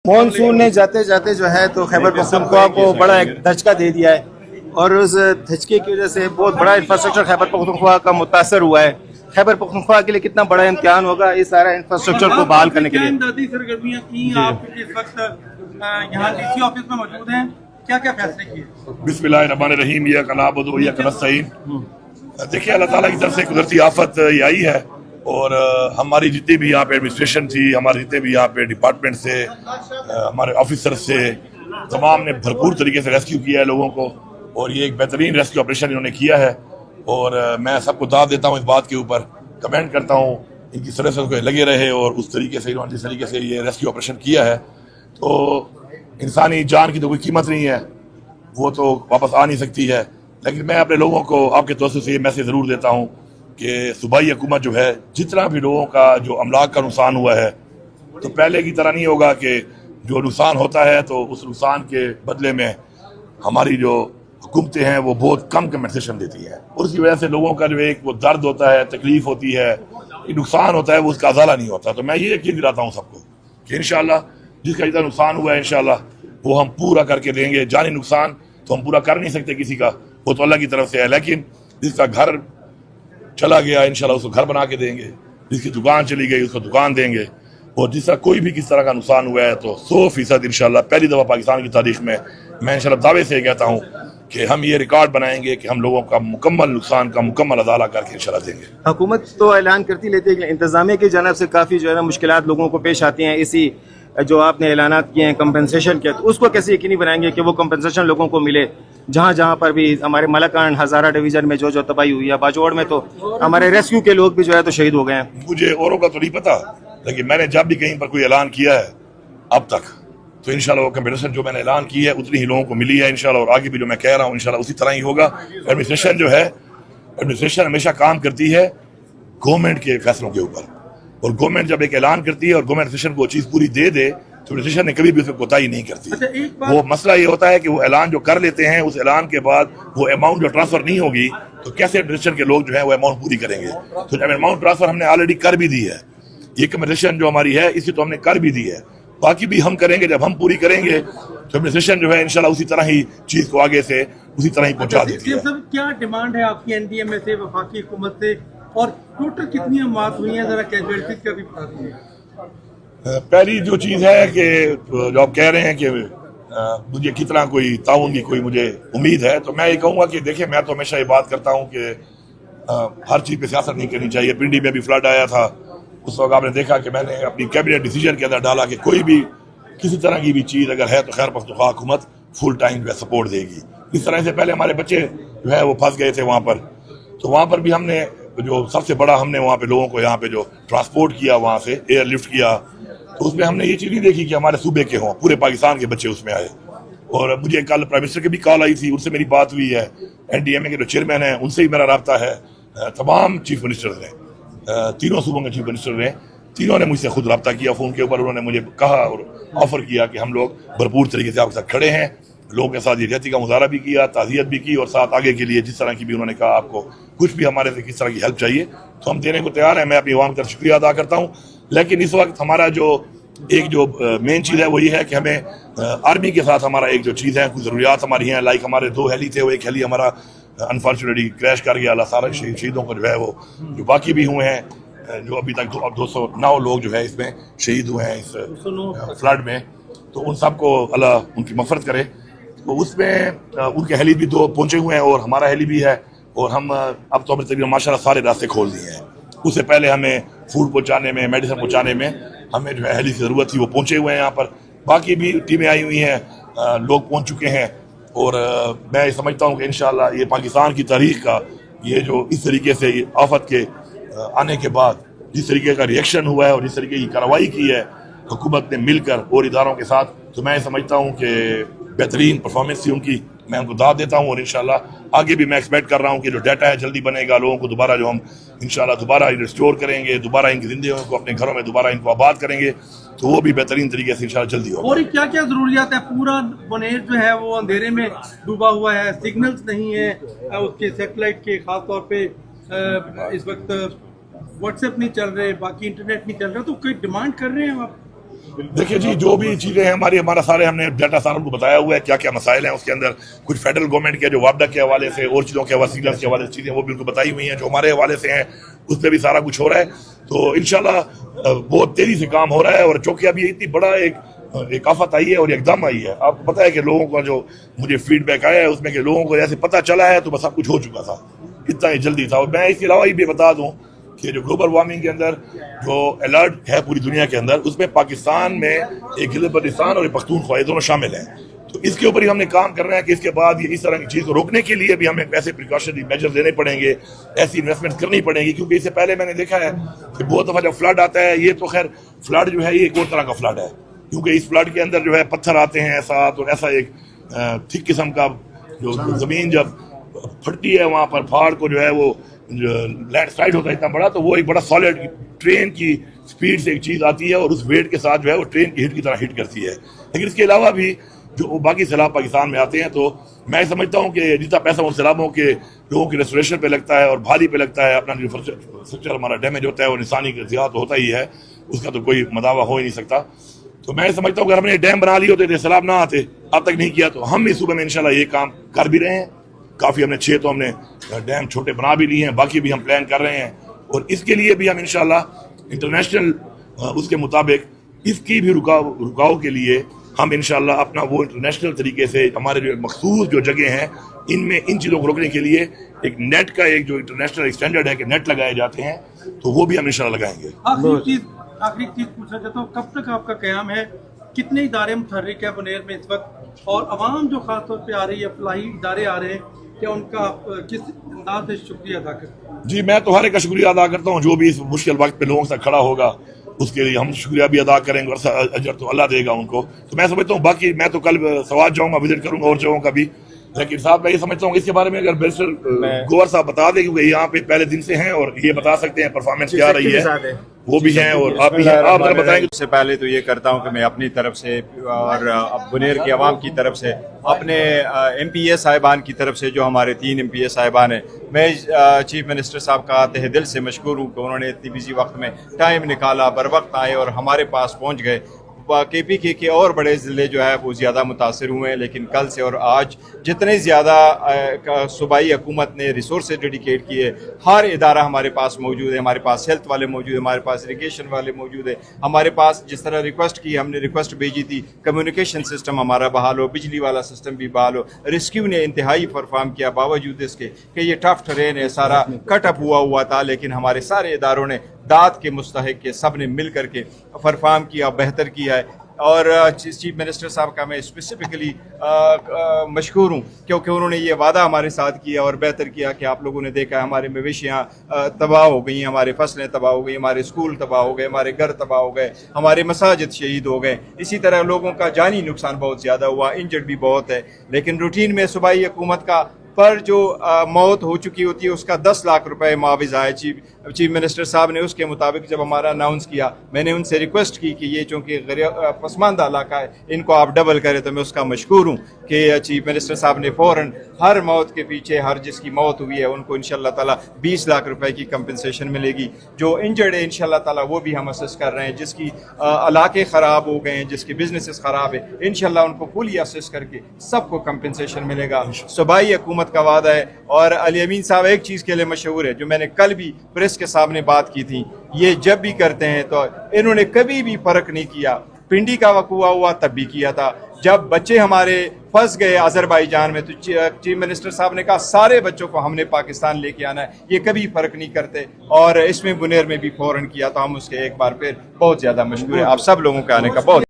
Monsoon ने जाते जाते जो है तो खैबर पख्तूनख्वा को बड़ा एक धचका दे दिया है और उस धचके की वजह से बहुत बड़ा इंफ्रास्ट्रक्चर खैबर पख्तूनख्वा का मुतासर हुआ है। खैबर पख्तूनख्वा के लिए कितना बड़ा इम्तिहान होगा इस सारा इंफ्रास्ट्रक्चर को बहाल करने के लिए। इमदादी सरगर्मियां की आप इस वक्त यहाँ डीसी ऑफिस में मौजूद हैं, क्या क्या फैसले किए? बिस्मिल्लाहिर्रहमानिर्रहीम या कनाबुदु व इय्याका नस्तईन। देखिए अल्लाह ताला की तरफ से कुदरती आफत ये आई है और हमारी जितनी भी यहाँ पे एडमिनिस्ट्रेशन थी, हमारे जितने भी यहाँ पे डिपार्टमेंट से, हमारे ऑफिसर से, तमाम ने भरपूर तरीके से रेस्क्यू किया है लोगों को और ये एक बेहतरीन रेस्क्यू ऑपरेशन इन्होंने किया है और मैं सबको दाद देता हूँ इस बात के ऊपर, कमेंट करता हूँ इनकी तरह से लगे रहे और उस तरीके से इन्होंने जिस तरीके से ये रेस्क्यू ऑपरेशन किया है तो इंसानी जान की तो कोई कीमत नहीं है, वो तो वापस आ नहीं सकती है। लेकिन मैं अपने लोगों को आपके तवज्जो से ये मैसेज ज़रूर देता हूँ कि सूबाई हुकूमत जो है जितना भी लोगों का जो अमलाक का नुकसान हुआ है तो पहले की तरह नहीं होगा कि जो नुकसान होता है तो उस नुकसान के बदले में हमारी जो हुकूमतें हैं वो बहुत कम कंपनसेशन देती हैं और उसकी वजह से लोगों का जो एक वो दर्द होता है, तकलीफ होती है, नुकसान होता है, वो उसका अजाला नहीं होता। तो मैं ये यकीन दिलाता हूँ सबको कि इंशाल्लाह जिसका जितना नुकसान हुआ है इंशाल्लाह वो हम पूरा करके देंगे। जानी नुकसान तो हम पूरा कर नहीं सकते किसी का, वो तो अल्लाह की तरफ से है, लेकिन जिसका घर चला गया इंशाल्लाह उसको घर बना के देंगे, जिसकी दुकान चली गई उसको दुकान देंगे और जिसका कोई भी किस तरह का नुकसान हुआ है तो 100% इंशाल्लाह पहली दफ़ा पाकिस्तान की तारीख में मैं इंशाल्लाह दावे से कहता हूँ कि हम ये रिकॉर्ड बनाएंगे कि हम लोगों का मुकम्मल नुकसान का मुकम्मल अदाला करके इंशाल्लाह देंगे। हुकूमत तो ऐलान करती लेती है कि इंतजामिया की जानब से काफ़ी जो है ना मुश्किलात लोगों को पेश आती हैं, इसी जो आपने ऐलानात किए हैं कंपनसेशन के, तो उसको कैसे यकीनी बनाएंगे कि वो कंपनसेशन लोगों को मिले। जहाँ जहाँ पर भी हमारे मलकान हज़ारा डिवीज़न में जो तबाही हुई है, बाजोड़ में तो हमारे रेस्क्यू के लोग भी जो है तो शहीद हो गए हैं। मुझे औरों का तो नहीं पता, लेकिन मैंने जब भी कहीं पर कोई ऐलान किया है अब तक तो इंशाल्लाह वो कंपनसेशन जो मैंने ऐलान की है उतनी ही लोगों को मिली है इंशाल्लाह और आगे भी जो मैं कह रहा हूँ इंशाल्लाह उसी तरह ही होगा। एडमिनिस्ट्रेशन जो है, एडमिनिस्ट्रेशन हमेशा काम करती है गवर्नमेंट के फैसलों के ऊपर और गवर्नमेंट जब एक ऐलान करती है और गवर्नमेंट एडमिनिस्ट्रेशन को चीज़ पूरी दे दे तो एडमिनिस्ट्रेशन ने कभी भी उसमें कोताही नहीं करती। वो मसला ये होता है कि वो ऐलान जो कर लेते हैं उस ऐलान के बाद वो अमाउंट जो ट्रांसफर नहीं होगी तो कैसे एडमिनिस्ट्रेशन के लोग जो है वो अमाउंट पूरी करेंगे। तो जब अमाउंट ट्रांसफर हमने ऑलरेडी कर भी दी है, ये कंपनसेशन जो हमारी है इसकी तो हमने कर भी दी है, बाकी भी हम करेंगे। जब हम पूरी करेंगे तो एडमिनिस्ट्रेशन जो है इंशाल्लाह उसी तरह ही चीज को आगे से उसी तरह ही पहुंचा देती है। सर क्या डिमांड है आपकी एनडीएमए से, वफाकी हुकूमत से, और टोटल कितनी मौत हुई है, जरा कैजुअलिटीज का भी बता दीजिए। पहली जो चीज है कि जो आप कह रहे हैं कि मुझे कितना कोई ताउन की कोई मुझे उम्मीद है, तो मैं ये कहूँगा कि देखिए मैं तो हमेशा ये बात करता हूँ कि हर चीज़ पे सियासत नहीं करनी चाहिए। पिंडी में भी फ्लड आया था, उस वक्त आपने देखा कि मैंने अपनी कैबिनेट डिसीजन के अंदर डाला कि कोई भी किसी तरह की भी चीज़ अगर है तो खैर पख्तूनख्वा हुकूमत फुल टाइम जो है सपोर्ट देगी। इस तरह से पहले हमारे बच्चे जो है वो फंस गए थे वहाँ पर, तो वहाँ पर भी हमने जो सबसे बड़ा हमने वहाँ पे लोगों को यहाँ पे जो ट्रांसपोर्ट किया, वहाँ से एयरलिफ्ट किया, तो उसमें हमने ये चीज़ नहीं देखी कि हमारे सूबे के हों, पूरे पाकिस्तान के बच्चे उसमें आए। और मुझे कल प्राइम मिनिस्टर की भी कॉल आई थी, उनसे मेरी बात हुई है, एनडीएमए के जो चेयरमैन हैं उनसे भी मेरा रब्ता है, तमाम चीफ मिनिस्टर ने, तीनों सूबों के चीफ मिनिस्टर ने, तीनों ने मुझसे खुद रब्ता किया फ़ोन के ऊपर। उन्होंने मुझे कहा और ऑफर किया कि हम लोग भरपूर तरीके से आपके साथ खड़े हैं, लोगों के साथ यकजहती का मुजाहरा भी किया, ताज़ियत भी की और साथ आगे के लिए जिस तरह की भी उन्होंने कहा आपको कुछ भी हमारे से किस तरह की हेल्प चाहिए तो हम देने को तैयार हैं। मैं अपनी आवाम का शुक्रिया अदा करता हूँ। लेकिन इस वक्त हमारा जो एक जो मेन चीज़ है वो ये है कि हमें आर्मी के साथ हमारा एक जो चीज़ है, कुछ ज़रूरियात हमारी हैं, लाइक हमारे 2 हेली थे, वो एक हेली हमारा अनफॉर्चुनेटली क्रैश कर गया। अल्लाह सारा शहीदों को जो है वो जो बाकी भी हुए हैं, जो अभी तक 209 लोग जो है इसमें शहीद हुए हैं इस फ्लड में, तो उन सबको अल्लाह उनकी मफ़रत करे। तो उसमें उनके हेली भी 2 पहुँचे हुए हैं और हमारा हेली भी है और हम अब तो तकरीबन माशाल्लाह सारे रास्ते खोल दिए हैं। उससे पहले हमें फूड पहुँचाने में, मेडिसिन पहुँचाने में हमें जो है हेली की ज़रूरत थी, वो पहुँचे हुए हैं यहाँ पर। बाकी भी टीमें आई हुई हैं, लोग पहुँच चुके हैं और मैं समझता हूँ कि इंशाल्लाह ये पाकिस्तान की तारीख का ये जो इस तरीके से आफत के आने के बाद जिस तरीके का रिएक्शन हुआ है और जिस तरीके की कार्रवाई की है हुकूमत ने मिलकर और इदारों के साथ, तो मैं समझता हूँ कि बेहतरीन परफॉर्मेंस थी उनकी, मैं उनको दाद देता हूँ। और इंशाल्लाह आगे भी मैं एक्सपेक्ट कर रहा हूँ कि जो डाटा है जल्दी बनेगा, लोगों को दोबारा जो हम इंशाल्लाह दोबारा रिस्टोर करेंगे, दोबारा इनकी जिंदगियों को अपने घरों में दोबारा इनको आबाद करेंगे, तो वो भी बेहतरीन तरीके से इंशाल्लाह जल्दी होगा। और क्या क्या जरूरियात है? पूरा बनेर जो है वो अंधेरे में डूबा हुआ है, सिग्नल्स नहीं है उसके सेटेलाइट के, खास तौर पे इस वक्त व्हाट्सएप नहीं चल रहे, बाकी इंटरनेट नहीं चल रहा, तो कोई डिमांड कर रहे हैं आप? देखिए जी, जो भी चीज़ें हैं हमारा सारे हमने डाटा सारा उनको बताया हुआ है, क्या क्या मसाइल हैं उसके अंदर। कुछ फेडरल गवर्नमेंट के जो वापदा के हवाले से और चीज़ों के वसीला के हवाले से चीज़ें वो भी उनको बताई हुई हैं, जो हमारे हवाले से हैं उस पर भी सारा कुछ हो रहा है। तो इंशाल्लाह बहुत तेज़ी से काम हो रहा है। और चूँकि अभी इतनी बड़ा एक आफत आई है और एकदम आई है, आपको पता है कि लोगों का जो मुझे फीडबैक आया है उसमें कि लोगों को जैसे पता चला है तो बस सब कुछ हो चुका था, इतना ही जल्दी था। और मैं इसके अलावा ये भी बता दूँ कि जो ग्लोबल वार्मिंग के अंदर जो अलर्ट है पूरी दुनिया के अंदर, उसमें पाकिस्तान में एक गिलगित-बल्तिस्तान और एक पख्तूनख्वा, ये दोनों शामिल हैं। तो इसके ऊपर ही हमने काम कर रहे हैं कि इसके बाद ये इस तरह की चीज़ को रोकने के लिए भी हमें ऐसे प्रिकॉशनरी मेजर्स लेने पड़ेंगे, ऐसी इन्वेस्टमेंट करनी पड़ेगी। क्योंकि इससे पहले मैंने देखा है कि बहुत दफ़ा जब फ्लड आता है, ये तो खैर फ्लड जो है ये एक और तरह का फ्लड है, क्योंकि इस फ्लड के अंदर जो है पत्थर आते हैं साथ, और ऐसा एक थिक किस्म का जो ज़मीन जब फटती है वहाँ पर फाड़ को जो है वो लैंड स्लाइड होता है इतना बड़ा, तो वो एक बड़ा सॉलिड ट्रेन की स्पीड से एक चीज़ आती है और उस वेट के साथ जो है वो ट्रेन की हिट की तरह हिट करती है। लेकिन इसके अलावा भी जो बाकी सैलाब पाकिस्तान में आते हैं, तो मैं समझता हूँ कि जितना पैसा उन सैलाबों के लोगों के रेस्टोरेशन पे लगता है और भारी पे लगता है, अपना जो इंफ्रास्ट्रक्चर हमारा डैमेज होता है और इंसानी ज़ियाद होता ही है, उसका तो कोई मदावा हो ही नहीं सकता। तो मैं समझता हूँ अगर हमने डैम बना लिए होते थे, सैलाब ना आते, अब तक नहीं किया, तो हम इस सूबे में इंशाल्लाह ये काम कर भी रहे हैं। काफ़ी हमने 6 तो हमने डैम छोटे बना भी लिए हैं, बाकी भी हम प्लान कर रहे हैं। और इसके लिए भी हम इंशाल्लाह इंटरनेशनल उसके मुताबिक इसकी भी रुकाव के लिए हम इंशाल्लाह अपना वो इंटरनेशनल तरीके से हमारे जो मखसूस जो जगह हैं इनमें इन चीज़ों को रोकने के लिए एक नेट का एक जो इंटरनेशनल स्टैंडर्ड है कि नेट लगाए जाते हैं, तो वो भी हम इंशाल्लाह लगाएंगे। आखिरी चीज पूछना चाहता हूँ, कब तक आपका क़याम है? कितने इदारे मुतहर्रिक है बुनेर में इस वक्त? और अवाम जो खासतौर पे आ रही है, फलाही इदारे आ रहे हैं, क्या उनका आप किस अंदाज से शुक्रिया अदा करते हैं? जी, मैं तो हर एक का शुक्रिया अदा करता हूँ, जो भी इस मुश्किल वक्त पे लोगों से खड़ा होगा उसके लिए हम शुक्रिया भी अदा करेंगे और अजर तो अल्लाह देगा उनको। तो मैं समझता हूँ, बाकी मैं तो कल सवात जाऊँगा, विजिट करूँगा और जगहों का भी। लेकिन साहब मैं ये समझता हूँ इसके बारह में अगर बैरिस्टर गोवर साहब बता दें, क्योंकि यहाँ पे पहले दिन से हैं और ये बता सकते हैं परफॉर्मेंस क्या रही है, वो भी हैं और आप भी हैं, आप जरा बताएंगे। सबसे पहले तो ये करता हूँ कि मैं अपनी तरफ से और बुनेर के अवाम की तरफ से, अपने MPA साहिबान की तरफ से, जो हमारे 3 MPA साहिबान हैं, मैं चीफ मिनिस्टर साहब का तहे दिल से मशकूर हूँ कि उन्होंने इतनी बिजी वक्त में टाइम निकाला, बर वक्त आए और हमारे पास पहुँच गए। KPK के और बड़े ज़िले जो है वो ज़्यादा मुतासर हुए हैं, लेकिन कल से और आज जितने ज़्यादा सूबाई हुकूमत ने रिसोर्सेज डेडिकेट किए, हर इदारा हमारे पास मौजूद है। हमारे पास हेल्थ वाले मौजूद है, हमारे पास इरीगेशन वाले मौजूद है, हमारे पास जिस तरह रिक्वेस्ट की, हमने रिक्वेस्ट भेजी थी कम्युनिकेशन सिस्टम हमारा बहाल हो, बिजली वाला सिस्टम भी बहाल हो। रेस्क्यू ने इंतहाई परफॉर्म किया, बावजूद इसके कि ये टफ टरेन है, सारा कट अप हुआ था, लेकिन हमारे सारे इदारों ने दाद के मुस्तहिक के सब ने मिल करके परफॉर्म किया, बेहतर किया है। और चीफ मिनिस्टर साहब का मैं स्पेसिफिकली मशकूर हूँ, क्योंकि उन्होंने ये वादा हमारे साथ किया और बेहतर किया कि आप लोगों ने देखा हमारे मवेशियाँ तबाह हो गई, हमारे फसलें तबाह हो गई, हमारे स्कूल तबाह हो गए, हमारे घर तबाह हो गए, हमारे मसाजिद शहीद हो गए। इसी तरह लोगों का जानी नुकसान बहुत ज़्यादा हुआ, इंजर्ड भी बहुत है। लेकिन रूटीन में सूबाई हुकूमत का पर जो मौत हो चुकी होती है उसका 10 लाख रुपए मुआवजा है। चीफ मिनिस्टर साहब ने उसके मुताबिक जब हमारा अनाउंस किया, मैंने उनसे रिक्वेस्ट की कि ये चूँकि पसमानदा इलाका है, इनको आप डबल करें, तो मैं उसका मशकूर हूँ कि चीफ मिनिस्टर साहब ने फ़ौरन हर मौत के पीछे, हर जिसकी मौत हुई है उनको इंशाल्लाह ताला 20 लाख रुपए की कंपनसेशन मिलेगी। जो इंजर्ड है इंशाल्लाह ताला वो भी हम असिस्ट कर रहे हैं, जिसकी इलाके ख़राब हो गए हैं, जिसके बिजनेसेस ख़राब है, इंशाल्लाह उनको फुली असिस्ट करके सबको कंपनसेशन मिलेगा। सूबाई हुकूमत का वादा है। और अली अमीन साहब एक चीज़ के लिए मशहूर है, जो मैंने कल भी प्रेस के सामने बात की थी, ये जब भी करते हैं तो इन्होंने कभी भी फ़र्क नहीं किया। पिंडी का वक़ूआ हुआ तब भी किया था, जब बच्चे हमारे फंस गए अजरबैजान में तो चीफ मिनिस्टर साहब ने कहा सारे बच्चों को हमने पाकिस्तान लेके आना है, ये कभी फ़र्क नहीं करते। और इसमें बुनेर में भी फ़ौरन किया, तो हम उसके एक बार फिर बहुत ज़्यादा मशहूर है। आप सब लोगों के आने का बहुत